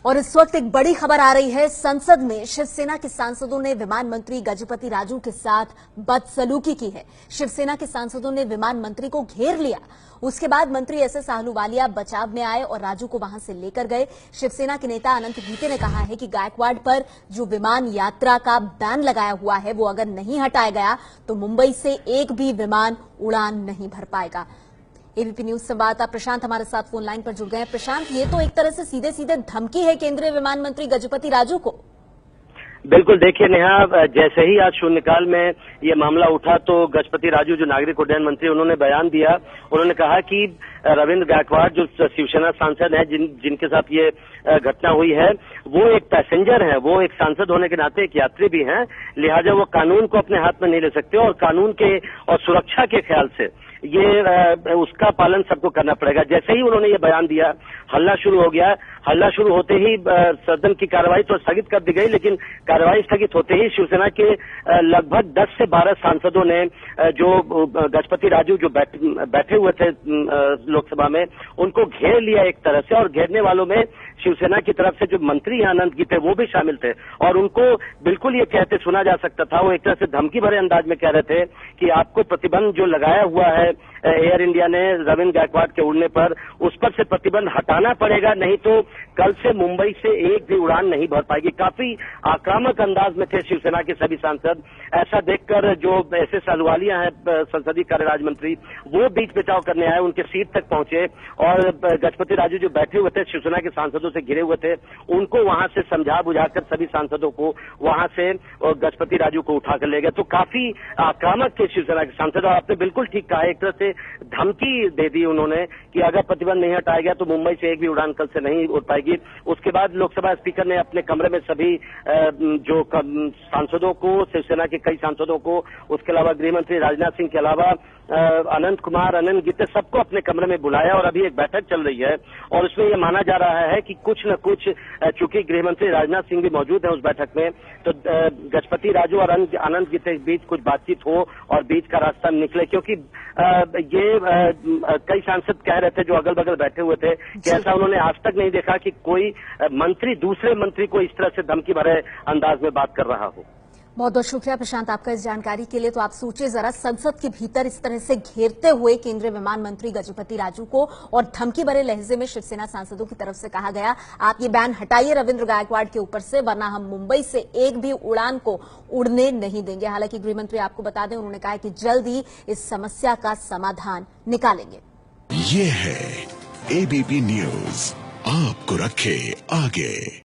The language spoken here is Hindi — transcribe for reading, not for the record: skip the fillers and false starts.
और इस वक्त एक बड़ी खबर आ रही है। संसद में शिवसेना के सांसदों ने विमान मंत्री गजपति राजू के साथ बदसलूकी की है। शिवसेना के सांसदों ने विमान मंत्री को घेर लिया। उसके बाद मंत्री एसएस आहलूवालिया बचाव में आए और राजू को वहां से लेकर गए। शिवसेना के नेता अनंत गीते ने कहा है कि गायकवाड़ पर जो विमान यात्रा का बैन लगाया हुआ है वो अगर नहीं हटाया गया तो मुंबई से एक भी विमान उड़ान नहीं भर पाएगा। एबीपी न्यूज संवाददाता प्रशांत हमारे साथ फोन लाइन पर जुड़ गए हैं। प्रशांत, ये तो एक तरह से सीधे सीधे धमकी है केंद्रीय विमान मंत्री गजपति राजू को। बिल्कुल, देखिए नेहा, जैसे ही आज शून्यकाल में ये मामला उठा तो गजपति राजू जो नागरिक उड्डयन मंत्री उन्होंने बयान दिया। उन्होंने कहा कि रविंद्र गायकवाड़ जो शिवसेना सांसद हैं जिनके साथ ये घटना हुई है वो एक पैसेंजर है, वो एक सांसद होने के नाते एक यात्री भी हैं, लिहाजा वो कानून को अपने हाथ में नहीं ले सकते और कानून के और सुरक्षा के ख्याल से ये उसका पालन सबको करना पड़ेगा। जैसे ही उन्होंने ये बयान दिया हल्ला शुरू हो गया। हल्ला शुरू होते ही सदन की कार्रवाई तो स्थगित कर दी गई, लेकिन कार्रवाई स्थगित होते ही शिवसेना के लगभग 10 से 12 सांसदों ने जो गजपति राजू जो बैठे हुए थे लोकसभा में उनको घेर लिया एक तरह से। और घेरने वालों में शिवसेना की तरफ से जो मंत्री अनंत गीते वो भी शामिल थे और उनको बिल्कुल ये कहते सुना जा सकता था, वो एक तरह से धमकी भरे अंदाज में कह रहे थे कि आपको प्रतिबंध जो लगाया हुआ है एयर इंडिया ने रविंद्र गायकवाड़ के उड़ने पर, उस पर से प्रतिबंध हटाना पड़ेगा, नहीं तो कल से मुंबई से एक भी उड़ान नहीं भर पाएगी। काफी आक्रामक अंदाज में थे शिवसेना के सभी सांसद। ऐसा देखकर जो एसएस आहलूवालिया हैं संसदीय कार्य राज्य मंत्री, वो बीच बचाव करने आए, उनके सीट तक पहुंचे और गजपति राजू जो बैठे हुए थे शिवसेना के सांसदों से घिरे हुए थे उनको वहां से समझा बुझाकर सभी सांसदों को वहां से गजपति राजू को उठाकर ले गए। तो काफी आक्रामक थे शिवसेना के सांसद और आपने बिल्कुल ठीक कहा, एक तरह से धमकी दे दी उन्होंने कि अगर प्रतिबंध नहीं हटाया गया तो मुंबई से एक भी उड़ान कल से नहीं उड़ पाएगी। उसके बाद लोकसभा स्पीकर ने अपने कमरे में सभी जो सांसदों को, शिवसेना के कई सांसदों को, उसके अलावा गृह मंत्री राजनाथ सिंह के अलावा अनंत कुमार, अनंत गीते, सबको अपने कमरे में बुलाया और अभी एक बैठक चल रही है और उसमें यह माना जा रहा है कि कुछ न कुछ, चूंकि गृह मंत्री राजनाथ सिंह भी मौजूद है उस बैठक में, तो गजपति राजू और अनंत गीते के बीच कुछ बातचीत हो और बीच का रास्ता निकले। क्योंकि ये कई सांसद कह रहे थे जो अगल बगल बैठे हुए थे कि ऐसा उन्होंने आज तक नहीं देखा कि कोई मंत्री दूसरे मंत्री को इस तरह से धमकी भरे अंदाज में बात कर रहा हो। बहुत बहुत शुक्रिया प्रशांत आपका इस जानकारी के लिए। तो आप सोचिए जरा, संसद के भीतर इस तरह से घेरते हुए केंद्रीय विमान मंत्री गजपति राजू को और धमकी भरे लहजे में शिवसेना सांसदों की तरफ से कहा गया, आप ये बैन हटाइए रविंद्र गायकवाड़ के ऊपर से, वरना हम मुंबई से एक भी उड़ान को उड़ने नहीं देंगे। हालांकि गृह मंत्री आपको बता दें, उन्होंने कहा कि जल्द ही इस समस्या का समाधान निकालेंगे। ये है एबीपी न्यूज, आपको रखे आगे।